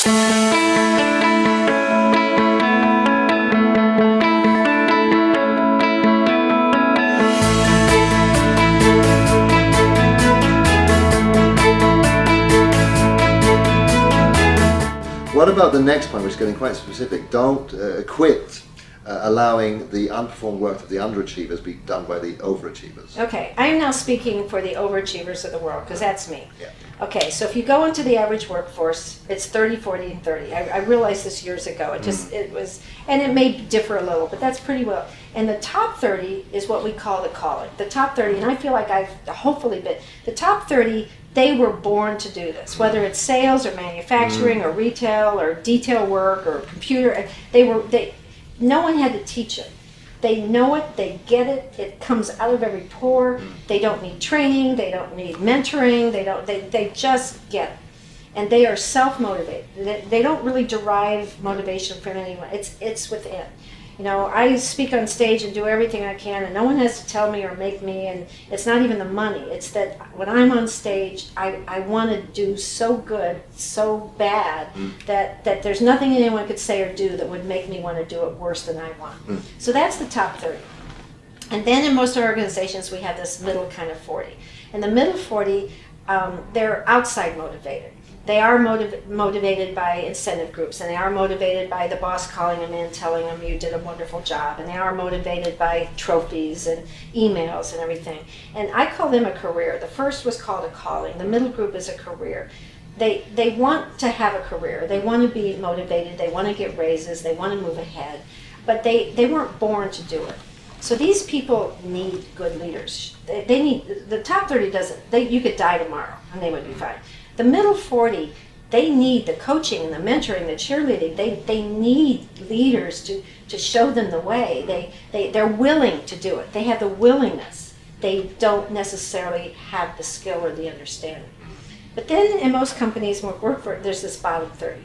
What about the next point, which is getting quite specific? Don't quit allowing the unperformed work of the underachievers be done by the overachievers. Okay, I am now speaking for the overachievers of the world, because that's me. Yeah. Okay, so if you go into the average workforce, it's 30, 40, and 30. I realized this years ago. It was, and it may differ a little, but that's pretty well. And the top 30 is what we call the calling. The top 30, and I feel like I've hopefully been, the top 30, they were born to do this, whether it's sales or manufacturing or retail or detail work or computer. No one had to teach it. They know it, they get it, it comes out of every pore. They don't need training, they don't need mentoring, they just get it. And they are self-motivated. They don't really derive motivation from anyone. It's within. You know, I speak on stage and do everything I can, and no one has to tell me or make me, and it's not even the money. It's that when I'm on stage, I want to do so good, so bad, that there's nothing anyone could say or do that would make me want to do it worse than I want. So that's the top 30. And then in most organizations, we have this middle kind of 40. And the middle 40, they're outside motivated. They are motivated by incentive groups, and they are motivated by the boss calling them in, telling them you did a wonderful job, and they are motivated by trophies and emails and everything. And I call them a career. The first was called a calling. The middle group is a career. They want to have a career. They want to be motivated. They want to get raises. They want to move ahead. But they weren't born to do it. So these people need good leaders. They need, the top 30 doesn't, you could die tomorrow and they would be fine. The middle 40, they need the coaching and the mentoring, the cheerleading. They need leaders to show them the way. They're willing to do it. They have the willingness. They don't necessarily have the skill or the understanding. But then in most companies, there's this bottom 30.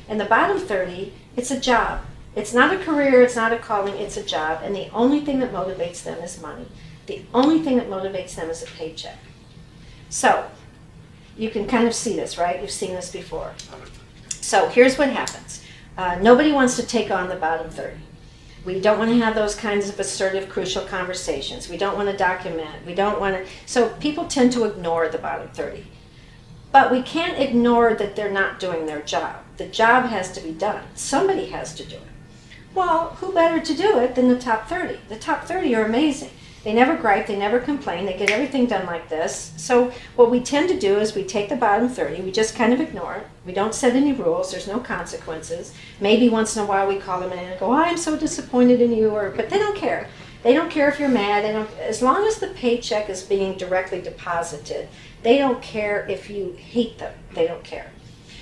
And the bottom 30, it's a job. It's not a career, it's not a calling, it's a job. And the only thing that motivates them is money. The only thing that motivates them is a paycheck. So, you can kind of see this, right? You've seen this before. So here's what happens. Nobody wants to take on the bottom 30. We don't want to have those kinds of assertive, crucial conversations. We don't want to document. We don't want to. So people tend to ignore the bottom 30. But we can't ignore that they're not doing their job. The job has to be done. Somebody has to do it. Well, who better to do it than the top 30? The top 30 are amazing. They never gripe, they never complain, they get everything done like this. So what we tend to do is we take the bottom 30, we just kind of ignore it. We don't set any rules, there's no consequences. Maybe once in a while we call them in and go, oh, I'm so disappointed in you, but they don't care. They don't care if you're mad. As long as the paycheck is being directly deposited, they don't care if you hate them, they don't care.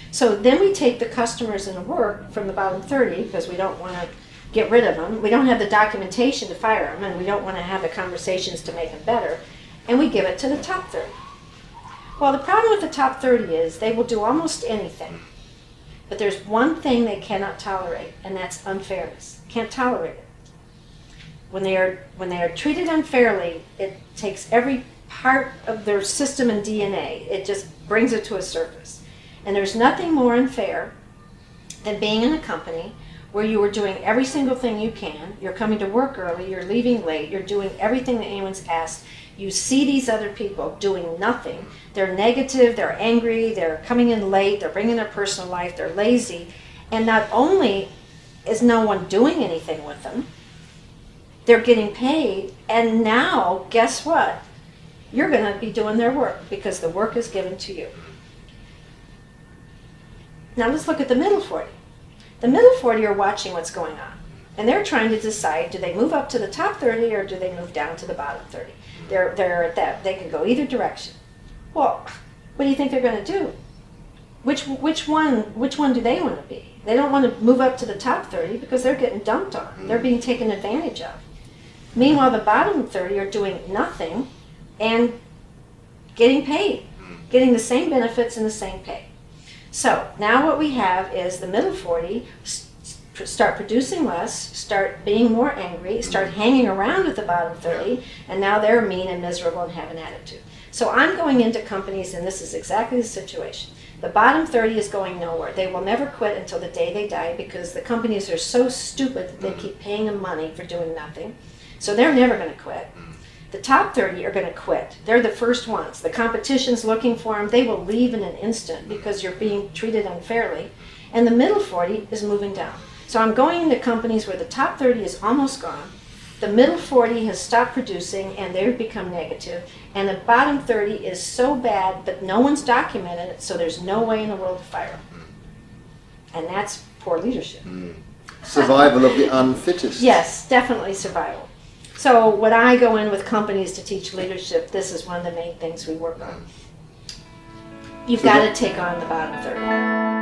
So then we take the customers and the work from the bottom 30, because we don't want to get rid of them. We don't have the documentation to fire them, and we don't want to have the conversations to make them better, and we give it to the top 30. Well, the problem with the top 30 is they will do almost anything, but there's one thing they cannot tolerate, and that's unfairness. Can't tolerate it. When they are treated unfairly, it takes every part of their system and DNA. It just brings it to a surface. And there's nothing more unfair than being in a company where you are doing every single thing you can. You're coming to work early, you're leaving late, you're doing everything that anyone's asked. You see these other people doing nothing. They're negative, they're angry, they're coming in late, they're bringing their personal life, they're lazy. And not only is no one doing anything with them, they're getting paid, and now, guess what? You're going to be doing their work because the work is given to you. Now let's look at the middle 40. The middle 40 are watching what's going on, and they're trying to decide, do they move up to the top 30 or do they move down to the bottom 30? They're at that. They can go either direction. Well, what do you think they're going to do? Which one do they want to be? They don't want to move up to the top 30 because they're getting dumped on. They're being taken advantage of. Meanwhile, the bottom 30 are doing nothing and getting paid, getting the same benefits and the same pay. So now what we have is the middle 40 start producing less, start being more angry, start hanging around with the bottom 30, and now they're mean and miserable and have an attitude. So I'm going into companies, and this is exactly the situation. The bottom 30 is going nowhere. They will never quit until the day they die because the companies are so stupid that they keep paying them money for doing nothing. So they're never going to quit. The top 30 are going to quit. They're the first ones. The competition's looking for them. They will leave in an instant because you're being treated unfairly. And the middle 40 is moving down. So I'm going into companies where the top 30 is almost gone. The middle 40 has stopped producing and they've become negative. And the bottom 30 is so bad, but no one's documented it, so there's no way in the world to fire them. And that's poor leadership. Survival of the unfittest. Yes, definitely survival. So when I go in with companies to teach leadership, this is one of the main things we work on. You've got to take on the bottom 30.